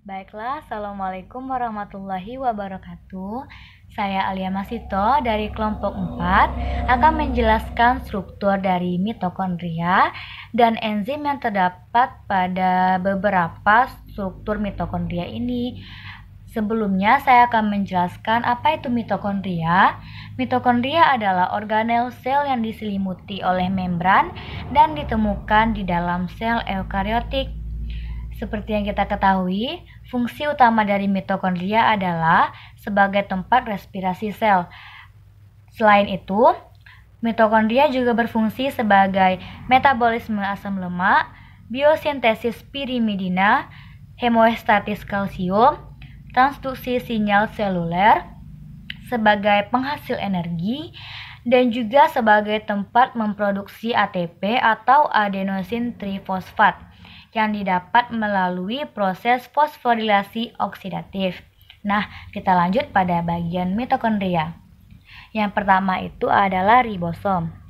Baiklah, Assalamualaikum warahmatullahi wabarakatuh. Saya Alia Masito dari kelompok 4 akan menjelaskan struktur dari mitokondria dan enzim yang terdapat pada beberapa struktur mitokondria ini. Sebelumnya saya akan menjelaskan apa itu mitokondria. Mitokondria adalah organel sel yang diselimuti oleh membran dan ditemukan di dalam sel eukariotik. Seperti yang kita ketahui, fungsi utama dari mitokondria adalah sebagai tempat respirasi sel. Selain itu, mitokondria juga berfungsi sebagai metabolisme asam lemak, biosintesis pirimidina, hemostasis kalsium, transduksi sinyal seluler, sebagai penghasil energi, dan juga sebagai tempat memproduksi ATP atau adenosin trifosfat yang didapat melalui proses fosforilasi oksidatif. Nah, kita lanjut pada bagian mitokondria. Yang pertama itu adalah ribosom.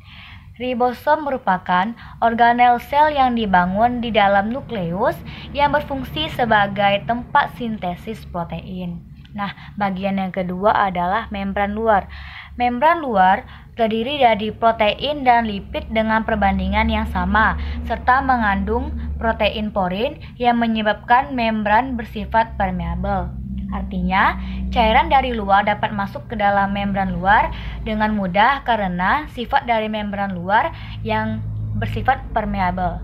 Ribosom merupakan organel sel yang dibangun di dalam nukleus yang berfungsi sebagai tempat sintesis protein. Nah, bagian yang kedua adalah membran luar. Membran luar terdiri dari protein dan lipid dengan perbandingan yang sama, serta mengandung protein porin yang menyebabkan membran bersifat permeabel. Artinya, cairan dari luar dapat masuk ke dalam membran luar dengan mudah karena sifat dari membran luar yang bersifat permeabel.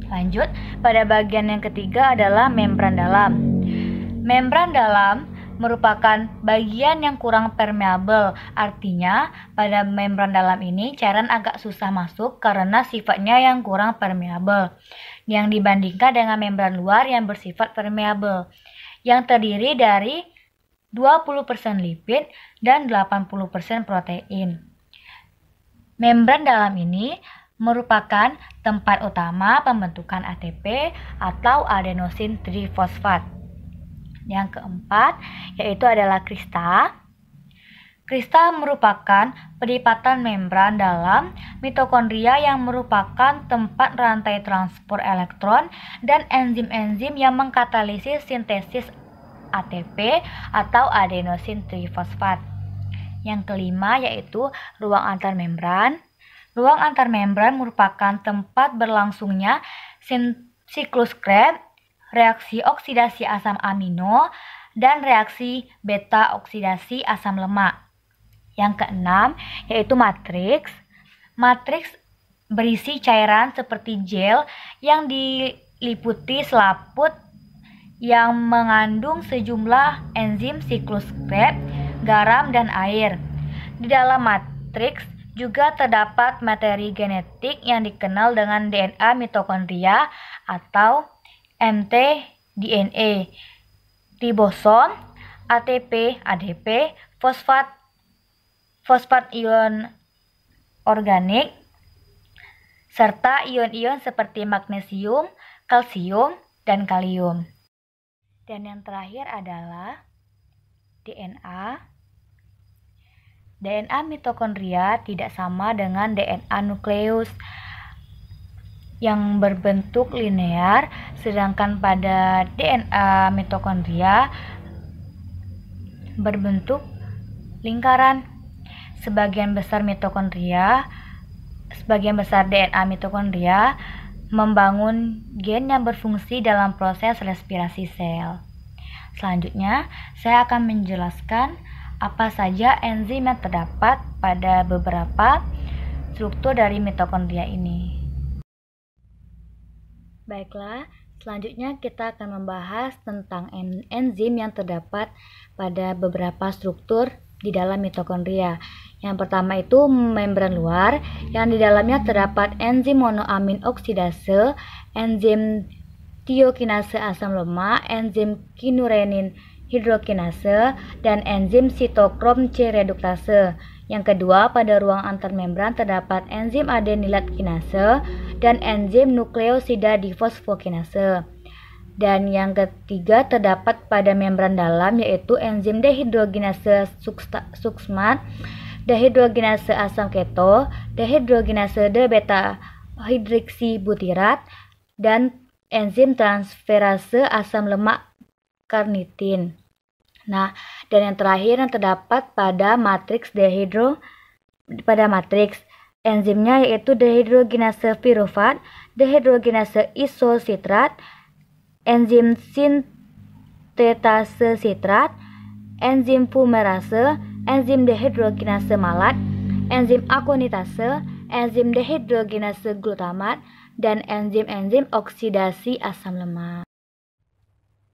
Lanjut, pada bagian yang ketiga adalah membran dalam. Membran dalam merupakan bagian yang kurang permeabel. Artinya, pada membran dalam ini cairan agak susah masuk karena sifatnya yang kurang permeabel, yang dibandingkan dengan membran luar yang bersifat permeabel, yang terdiri dari 20% lipid dan 80% protein. Membran dalam ini merupakan tempat utama pembentukan ATP atau adenosin trifosfat. Yang keempat yaitu adalah krista. Krista merupakan perlipatan membran dalam mitokondria yang merupakan tempat rantai transport elektron dan enzim-enzim yang mengkatalisis sintesis ATP atau adenosin trifosfat. Yang kelima yaitu ruang antar membran. Ruang antar membran merupakan tempat berlangsungnya siklus Krebs, reaksi oksidasi asam amino, dan reaksi beta oksidasi asam lemak. Yang keenam yaitu matriks. Matriks berisi cairan seperti gel yang diliputi selaput yang mengandung sejumlah enzim siklus Krebs, garam, dan air. Di dalam matriks juga terdapat materi genetik yang dikenal dengan DNA mitokondria atau mtDNA, ribosom, ATP, ADP, fosfat ion organik, serta ion-ion seperti magnesium, kalsium, dan kalium. Dan yang terakhir adalah DNA. DNA mitokondria tidak sama dengan DNA nukleus yang berbentuk linear, sedangkan pada DNA mitokondria berbentuk lingkaran. Sebagian besar DNA mitokondria membangun gen yang berfungsi dalam proses respirasi sel. Selanjutnya, saya akan menjelaskan apa saja enzim yang terdapat pada beberapa struktur dari mitokondria ini. Baiklah, selanjutnya kita akan membahas tentang enzim yang terdapat pada beberapa struktur di dalam mitokondria. Yang pertama itu membran luar, yang di dalamnya terdapat enzim monoamin oksidase, enzim tiokinase asam lemak, enzim kinurenin hidrokinase, dan enzim sitokrom C reduktase. Yang kedua, pada ruang antar membran terdapat enzim adenilat kinase dan enzim nukleosida difosfokinase. Dan yang ketiga terdapat pada membran dalam yaitu enzim dehidrogenase suksmat, dehidrogenase asam keto, dehidrogenase D-beta hidroksibutirat, dan enzim transferase asam lemak karnitin. Nah, dan yang terakhir yang terdapat pada matriks enzimnya yaitu dehidrogenase pirufat, dehidrogenase isositrat, enzim sintetase sitrat, enzim fumerase, enzim dehidrogenase malat, enzim akonitase, enzim dehidrogenase glutamat, dan enzim-enzim oksidasi asam lemak.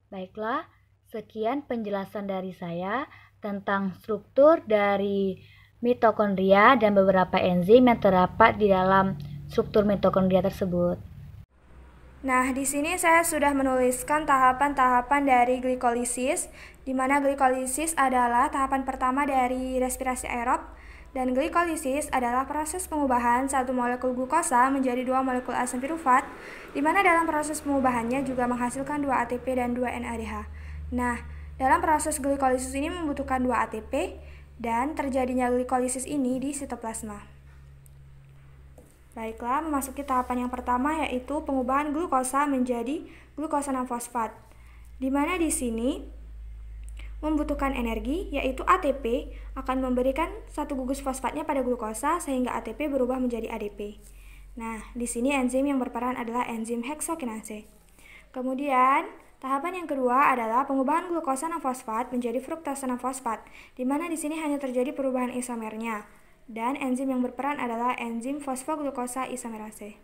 Baiklah, sekian penjelasan dari saya tentang struktur dari mitokondria dan beberapa enzim yang terdapat di dalam struktur mitokondria tersebut. Nah, di sini saya sudah menuliskan tahapan-tahapan dari glikolisis, di mana glikolisis adalah tahapan pertama dari respirasi aerob, dan glikolisis adalah proses pengubahan satu molekul glukosa menjadi 2 molekul asam pirufat, di mana dalam proses pengubahannya juga menghasilkan 2 ATP dan 2 NADH. Nah, dalam proses glikolisis ini membutuhkan 2 ATP, dan terjadinya glikolisis ini di sitoplasma. Baiklah, memasuki tahapan yang pertama yaitu pengubahan glukosa menjadi glukosa 6-fosfat. Di mana di sini membutuhkan energi yaitu ATP akan memberikan satu gugus fosfatnya pada glukosa sehingga ATP berubah menjadi ADP. Nah, di sini enzim yang berperan adalah enzim heksokinase. Kemudian, tahapan yang kedua adalah pengubahan glukosa 6-fosfat menjadi fruktose 6-fosfat, di mana di sini hanya terjadi perubahan isomernya. Dan enzim yang berperan adalah enzim fosfoglukosa isomerase.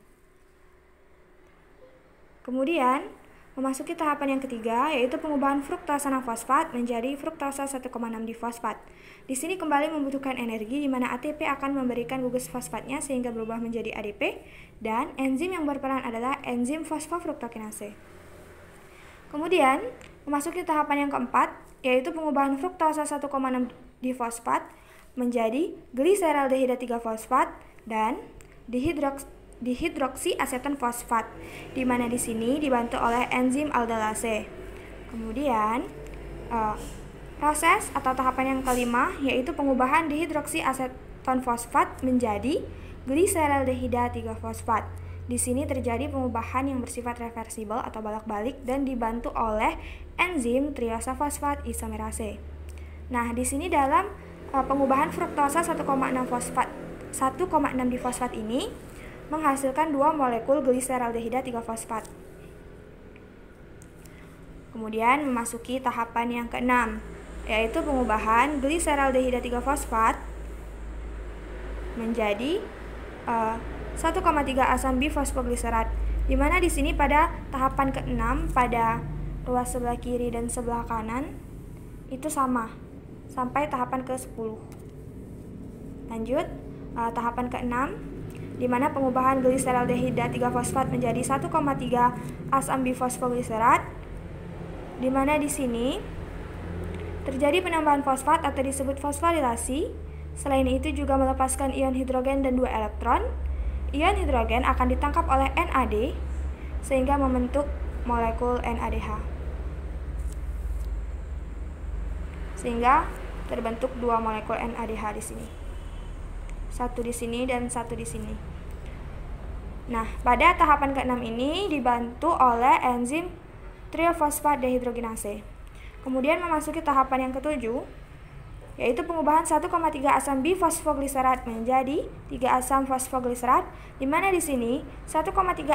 Kemudian, memasuki tahapan yang ketiga yaitu pengubahan fruktosa 6-fosfat menjadi fruktosa 1,6-difosfat. Di sini kembali membutuhkan energi di mana ATP akan memberikan gugus fosfatnya sehingga berubah menjadi ADP, dan enzim yang berperan adalah enzim fosfofruktokinase. Kemudian, memasuki tahapan yang keempat yaitu pengubahan fruktosa 1,6-difosfat menjadi gliseraldehida 3-fosfat dan dihidroksi aseton fosfat, di mana di sini dibantu oleh enzim aldolase. Kemudian proses atau tahapan yang kelima yaitu pengubahan dihidroksi aseton fosfat menjadi gliseraldehida 3-fosfat. Di sini terjadi pengubahan yang bersifat reversibel atau bolak-balik dan dibantu oleh enzim triosa fosfat isomerase. Nah, di sini dalam pengubahan fruktosa 1,6-difosfat ini menghasilkan 2 molekul gliseraldehida 3-fosfat. Kemudian memasuki tahapan yang keenam, yaitu pengubahan gliseraldehida 3-fosfat menjadi 1,3 asam bifosfogliserat, di mana di sini pada tahapan ke-6 pada ruas sebelah kiri dan sebelah kanan itu sama sampai tahapan ke-10. Lanjut, tahapan ke-6 di mana pengubahan gliseraldehida 3-fosfat menjadi 1,3 asam bifosfogliserat, di mana di sini terjadi penambahan fosfat atau disebut fosforilasi. Selain itu juga melepaskan ion hidrogen dan 2 elektron. Ion hidrogen akan ditangkap oleh NAD sehingga membentuk molekul NADH. Sehingga terbentuk 2 molekul NADH di sini. Satu di sini dan satu di sini. Nah, pada tahapan ke-6 ini dibantu oleh enzim triofosfat dehidrogenase. Kemudian memasuki tahapan yang ke-7 yaitu pengubahan 1,3 asam bifosfogliserat menjadi 3 asam fosfogliserat, di mana di sini 1,3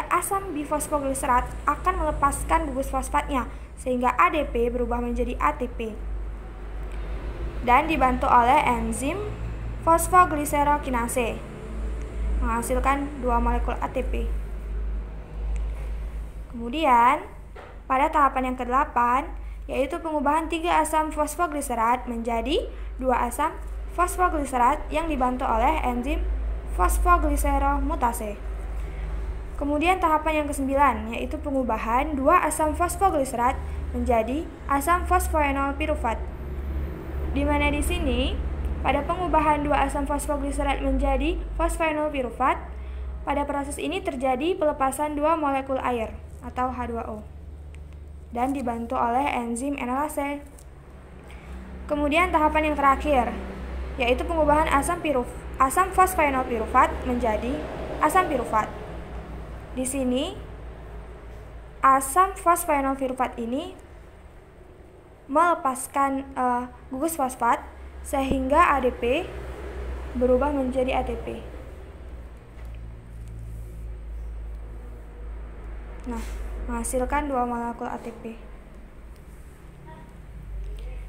asam bifosfogliserat akan melepaskan gugus fosfatnya sehingga ADP berubah menjadi ATP dan dibantu oleh enzim fosfogliserokinase menghasilkan 2 molekul ATP. Kemudian pada tahapan yang ke-8 yaitu pengubahan 3 asam fosfogliserat menjadi 2 asam fosfogliserat yang dibantu oleh enzim fosfogliseromutase. Kemudian tahapan yang ke-9 yaitu pengubahan 2 asam fosfogliserat menjadi asam fosfoenol pirufat, di mana di sini pada pengubahan 2 asam fosfogliserat menjadi fosfoenol pirufat, pada proses ini terjadi pelepasan 2 molekul air atau H2O dan dibantu oleh enzim enolase. Kemudian tahapan yang terakhir yaitu pengubahan asam fosfenol pirufat menjadi asam pirufat. Di sini asam fosfenol pirufat ini melepaskan gugus fosfat sehingga ADP berubah menjadi ATP. Nah, menghasilkan 2 molekul ATP.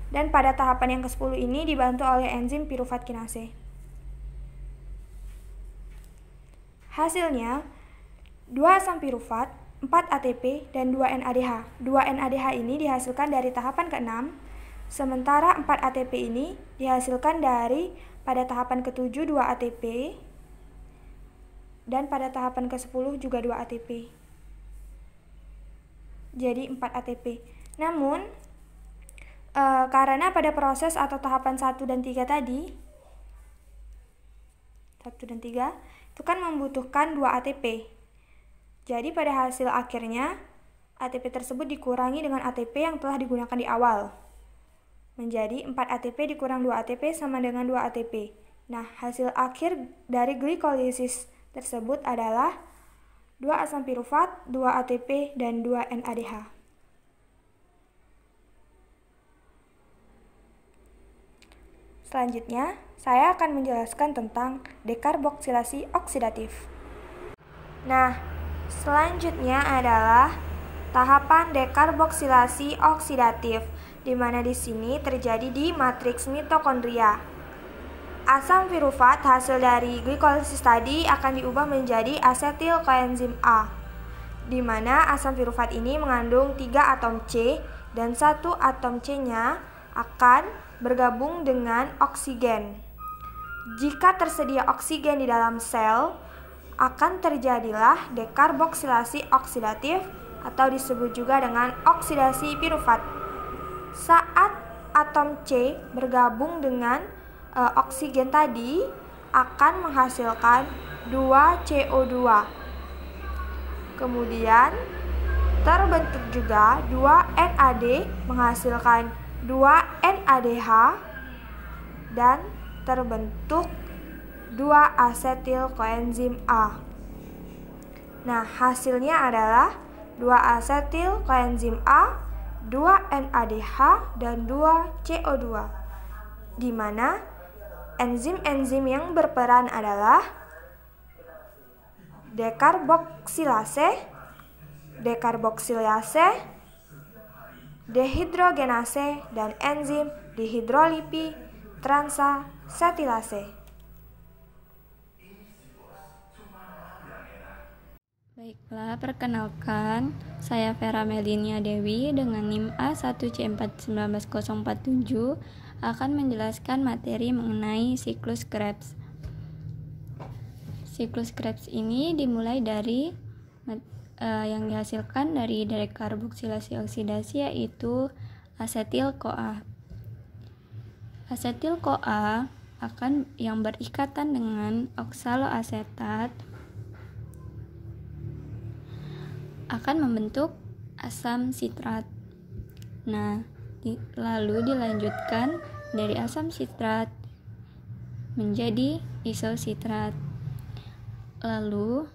Dan pada tahapan yang ke-10 ini dibantu oleh enzim pirufat kinase. Hasilnya 2 asam pirufat, 4 ATP, dan 2 NADH. 2 NADH ini dihasilkan dari tahapan ke-6, sementara 4 ATP ini dihasilkan dari pada tahapan ke-7 2 ATP, dan pada tahapan ke-10 juga 2 ATP. Jadi 4 ATP. Namun, karena pada proses atau tahapan 1 dan 3 tadi, 1 dan 3, itu kan membutuhkan 2 ATP. Jadi pada hasil akhirnya ATP tersebut dikurangi dengan ATP yang telah digunakan di awal. Menjadi 4 ATP dikurang 2 ATP sama dengan 2 ATP. Nah, hasil akhir dari glikolisis tersebut adalah 2 asam pirufat, 2 ATP, dan 2 NADH. Selanjutnya, saya akan menjelaskan tentang dekarboksilasi oksidatif. Nah, selanjutnya adalah tahapan dekarboksilasi oksidatif, di mana di sini terjadi di matriks mitokondria. Asam pirufat hasil dari glikolisis tadi akan diubah menjadi asetil koenzim A, di mana asam pirufat ini mengandung 3 atom C dan 1 atom C-nya akan bergabung dengan oksigen. Jika tersedia oksigen di dalam sel, akan terjadilah dekarboksilasi oksidatif atau disebut juga dengan oksidasi pirufat. Saat atom C bergabung dengan oksigen tadi akan menghasilkan 2 CO2. Kemudian terbentuk juga 2 NAD menghasilkan 2 NADH dan terbentuk 2 asetil koenzim A. Nah, hasilnya adalah 2 asetil koenzim A, 2 NADH, dan 2 CO2, di mana enzim-enzim yang berperan adalah dekarboksilase, dehidrogenase, dan enzim dihidrolipitransasetilase. Baiklah, perkenalkan, saya Vera Melinia Dewi dengan NIM A1C41947 akan menjelaskan materi mengenai siklus Krebs. Siklus Krebs ini dimulai dari yang dihasilkan dari dekarboksilasi oksidasi, yaitu asetil-CoA. Asetil-CoA akan yang berikatan dengan oksaloasetat akan membentuk asam sitrat. Nah, lalu dilanjutkan dari asam sitrat menjadi isositrat. Lalu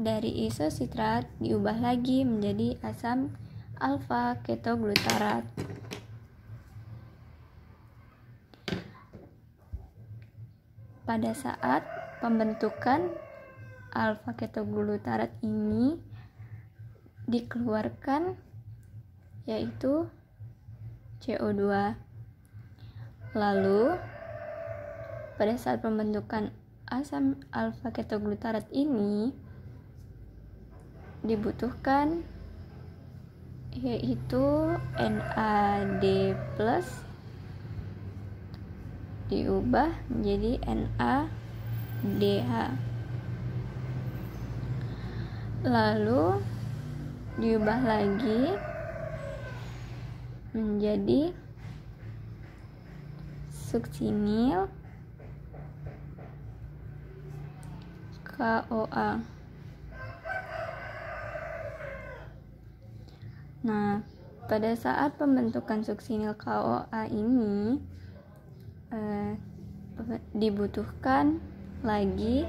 dari isositrat diubah lagi menjadi asam alfa ketoglutarat. Pada saat pembentukan alfa ketoglutarat ini dikeluarkan, yaitu CO2. Lalu pada saat pembentukan asam alfa ketoglutarat ini dibutuhkan, yaitu NAD+ diubah menjadi NADH. Lalu diubah lagi menjadi suksinil KOA. Nah, pada saat pembentukan suksinil KOA ini dibutuhkan lagi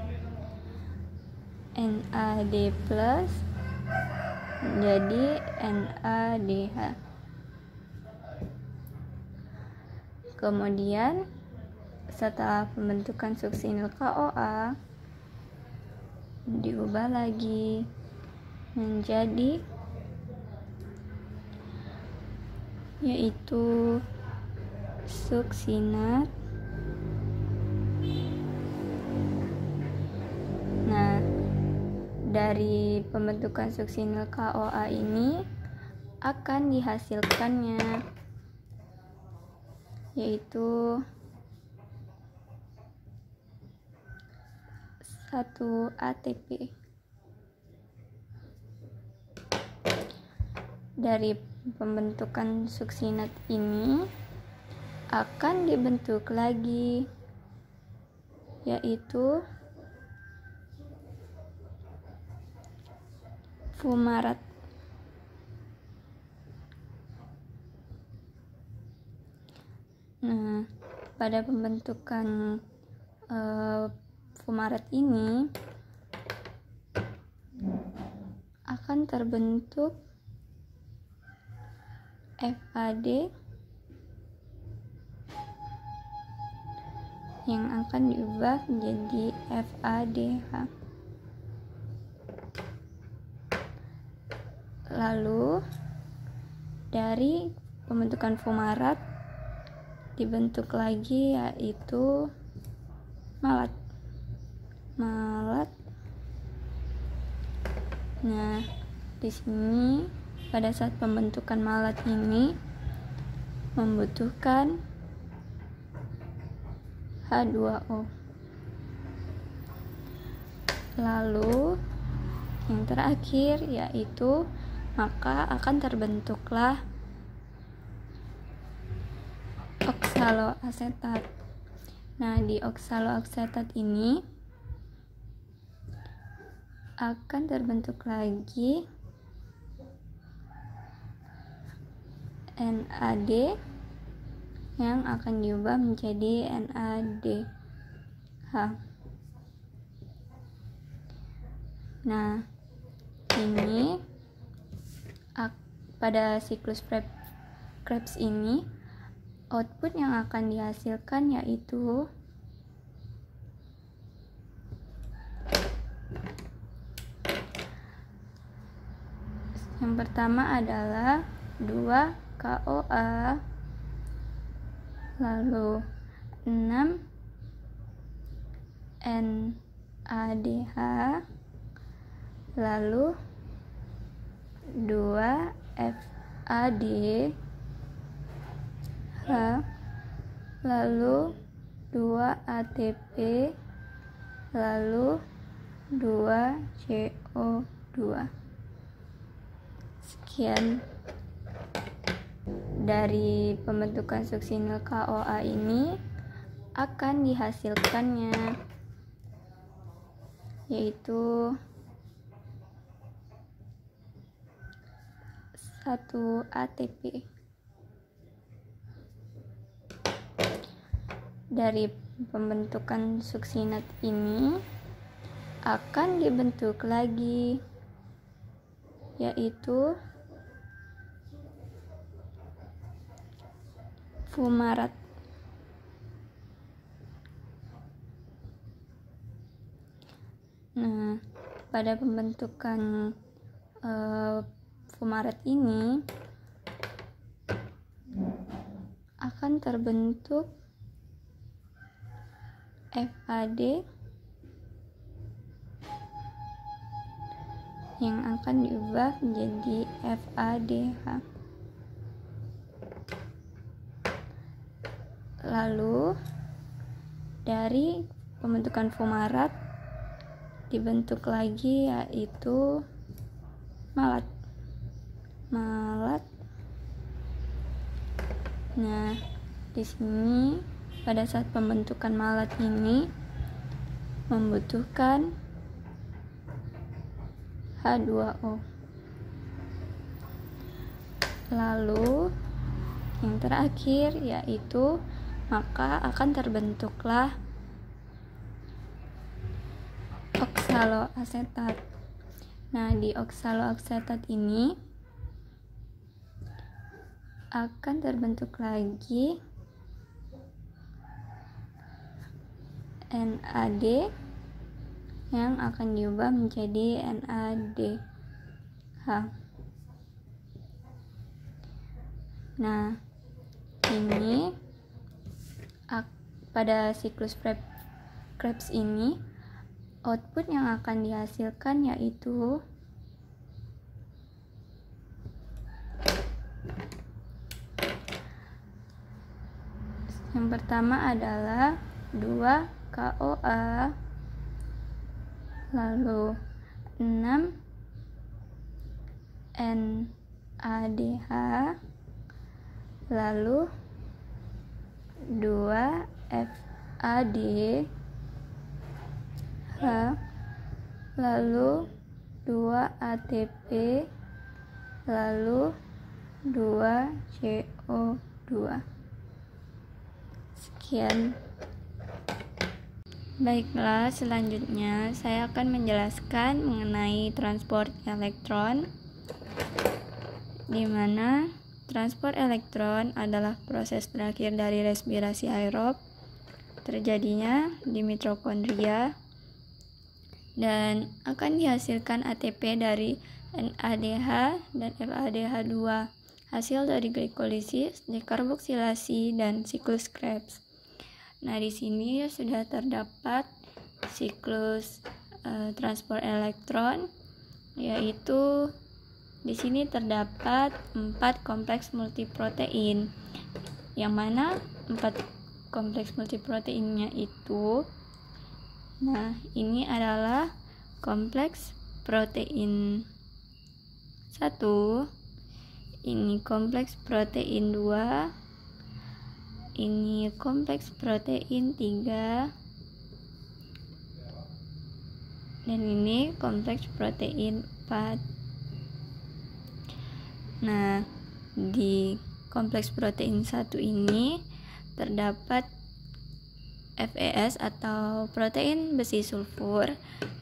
NAD+ menjadi NADH. Kemudian setelah pembentukan suksinil KOA diubah lagi menjadi yaitu suksinat. Nah, dari pembentukan suksinil KOA ini akan dihasilkannya yaitu 1 ATP. Dari pembentukan suksinat ini akan dibentuk lagi yaitu fumarat. Nah, pada pembentukan fumarat ini akan terbentuk FAD yang akan diubah menjadi FADH. Lalu dari pembentukan fumarat dibentuk lagi yaitu malat. Nah, di sini pada saat pembentukan malat ini membutuhkan H2O. Lalu yang terakhir yaitu maka akan terbentuklah oksaloasetat. Nah, di oksaloasetat ini akan terbentuk lagi NAD yang akan diubah menjadi NADH. Nah, ini pada siklus Krebs ini output yang akan dihasilkan yaitu yang pertama adalah 2 KOA, lalu 6 NADH, lalu 2 FAD, lalu 2 ATP, lalu 2 CO2. Sekian dari pembentukan suksinil KOA ini akan dihasilkannya yaitu 1 ATP. Dari pembentukan suksinat ini akan dibentuk lagi yaitu fumarat. Nah, pada pembentukan fumarat ini akan terbentuk FAD yang akan diubah menjadi FADH. Lalu dari pembentukan fumarat dibentuk lagi yaitu malat. Nah, di sini pada saat pembentukan malat ini membutuhkan H2O. Lalu yang terakhir yaitu maka akan terbentuklah oksaloasetat. Nah, di oksaloasetat ini akan terbentuk lagi NAD yang akan diubah menjadi NADH. Nah, ini pada siklus Krebs ini output yang akan dihasilkan yaitu yang pertama adalah 2-KOA, lalu 6-NADH, lalu 2-FAD, lalu 2-ATP, lalu 2-CO2. Sekian. Baiklah, selanjutnya saya akan menjelaskan mengenai transport elektron, di mana transport elektron adalah proses terakhir dari respirasi aerob terjadinya di mitokondria dan akan dihasilkan ATP dari NADH dan FADH2 hasil dari glikolisis, dekarboksilasi, dan siklus Krebs. Nah, di sini sudah terdapat siklus transport elektron, yaitu di sini terdapat 4 kompleks multiprotein, yang mana 4 kompleks multiproteinnya itu, nah ini adalah kompleks protein 1, ini kompleks protein 2, ini kompleks protein 3, dan ini kompleks protein 4. Nah, di kompleks protein 1 ini terdapat FES atau protein besi sulfur,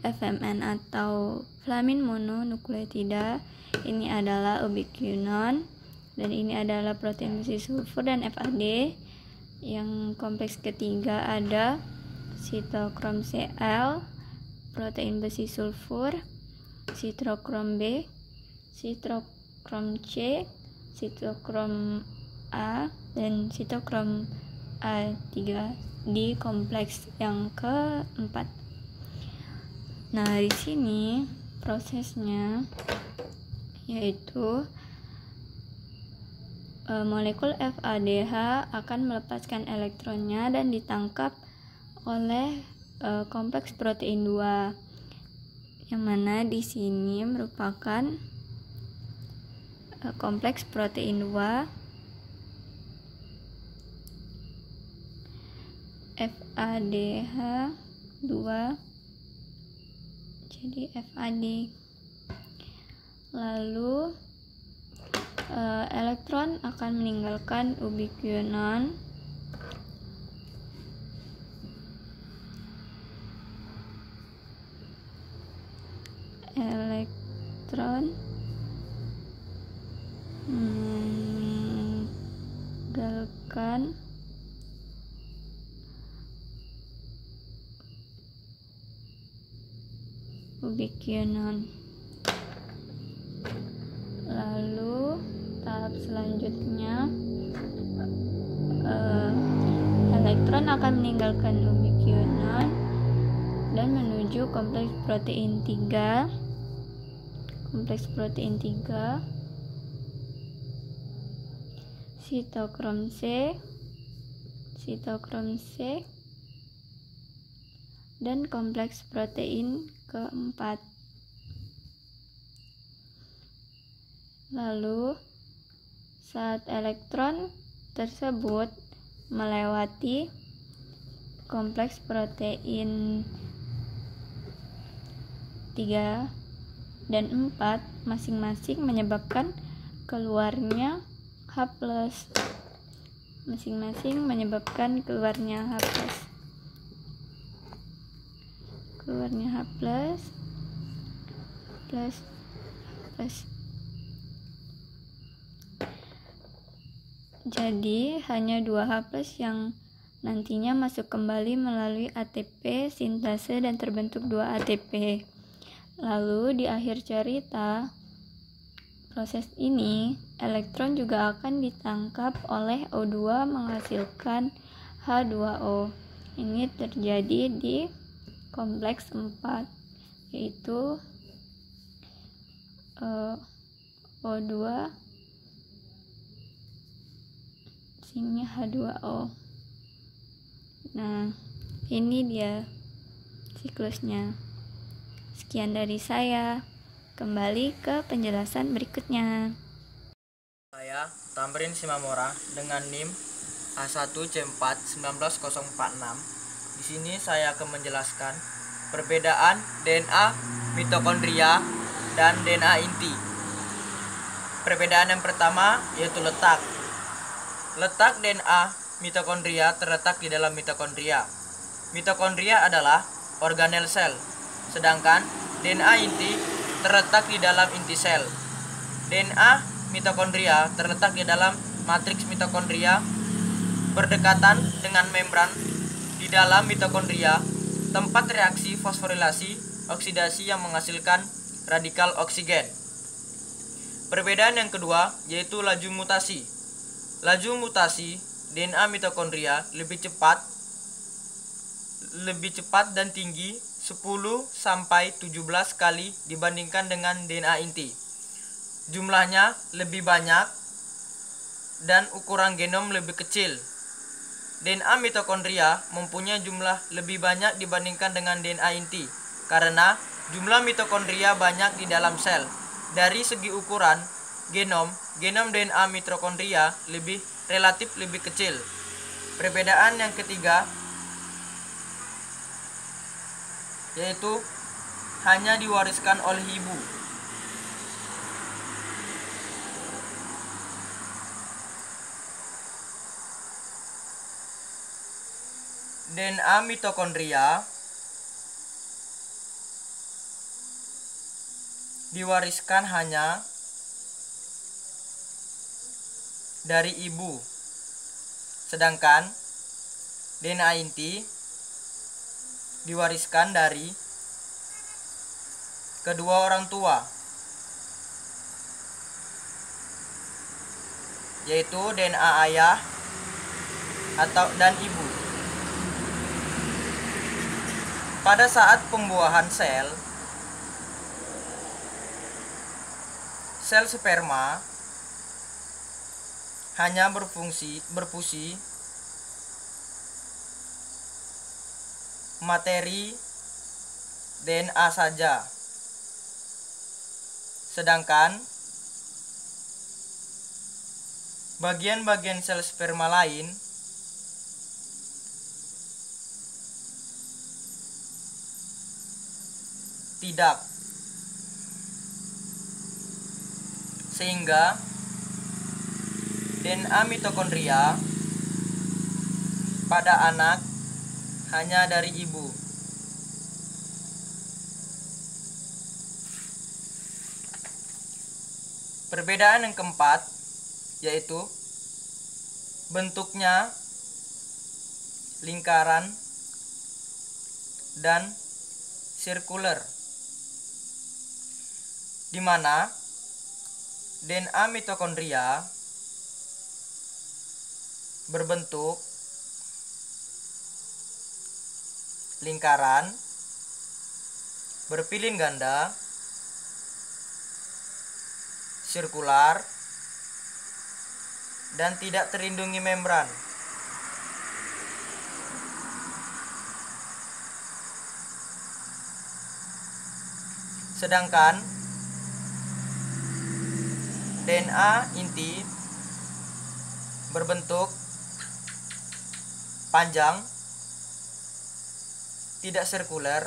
FMN atau flamin mononukleotida, ini adalah ubiquinon, dan ini adalah protein besi sulfur dan FAD. Yang kompleks ketiga ada sitokrom Cl, protein besi sulfur, sitokrom B, sitokrom C, sitokrom A, dan sitokrom A3 di kompleks yang keempat. Nah, di sini prosesnya yaitu molekul FADH akan melepaskan elektronnya dan ditangkap oleh kompleks protein 2, yang mana di sini merupakan kompleks protein 2 FADH2 jadi FAD. Lalu elektron akan meninggalkan ubiquinon meninggalkan ubiquinon. Lalu tahap selanjutnya elektron akan meninggalkan ubiquinon dan menuju kompleks protein 3. Kompleks protein 3 sitokrom C dan kompleks protein keempat. Lalu saat elektron tersebut melewati kompleks protein 3 dan 4 masing-masing menyebabkan keluarnya H+. masing-masing menyebabkan keluarnya H+. Keluarnya H+, plus. Jadi hanya 2 H+ yang nantinya masuk kembali melalui ATP sintase dan terbentuk 2 ATP. Lalu di akhir cerita proses ini, elektron juga akan ditangkap oleh O2 menghasilkan H2O. Ini terjadi di kompleks 4, yaitu O2 sini H2O. Nah, ini dia siklusnya. Sekian dari saya. Kembali ke penjelasan berikutnya. Saya Tamrin Simamora dengan NIM A1C4-19046. Di sini saya akan menjelaskan perbedaan DNA mitokondria dan DNA inti. Perbedaan yang pertama yaitu letak. Letak DNA mitokondria terletak di dalam mitokondria. Mitokondria adalah organel sel, sedangkan DNA inti terletak di dalam inti sel. DNA mitokondria terletak di dalam matriks mitokondria berdekatan dengan membran di dalam mitokondria, tempat reaksi fosforilasi oksidasi yang menghasilkan radikal oksigen. Perbedaan yang kedua yaitu laju mutasi. Laju mutasi DNA mitokondria lebih cepat dan tinggi 10-17 kali dibandingkan dengan DNA inti. Jumlahnya lebih banyak dan ukuran genom lebih kecil. DNA mitokondria mempunyai jumlah lebih banyak dibandingkan dengan DNA inti karena jumlah mitokondria banyak di dalam sel. Dari segi ukuran genom DNA mitokondria relatif lebih kecil. Perbedaan yang ketiga yaitu hanya diwariskan oleh ibu. DNA mitokondria diwariskan hanya dari ibu, sedangkan DNA inti diwariskan dari kedua orang tua, yaitu DNA ayah dan ibu. Pada saat pembuahan sel sperma hanya berfungsi materi DNA saja, sedangkan bagian-bagian sel sperma lain tidak, sehingga DNA mitokondria pada anak hanya dari ibu. Perbedaan yang keempat yaitu bentuknya lingkaran dan sirkuler, di mana DNA mitokondria berbentuk lingkaran, berpilin ganda, sirkular, dan tidak terlindungi membran. Sedangkan DNA inti berbentuk panjang, tidak sirkuler,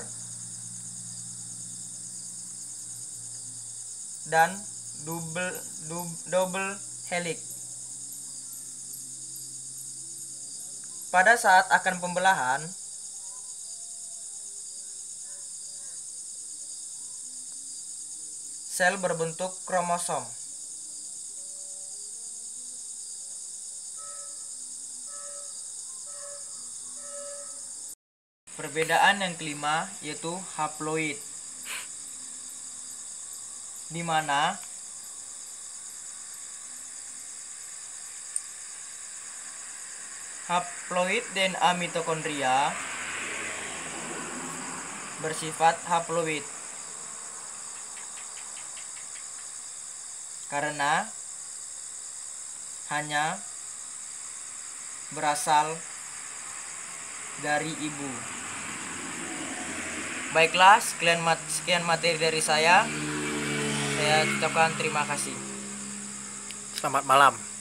dan double helix. Pada saat akan pembelahan, sel berbentuk kromosom. Perbedaan yang kelima yaitu haploid, di mana haploid DNA mitokondria bersifat haploid karena hanya berasal dari ibu. Baiklah, sekian materi dari saya. Saya ucapkan terima kasih. Selamat malam.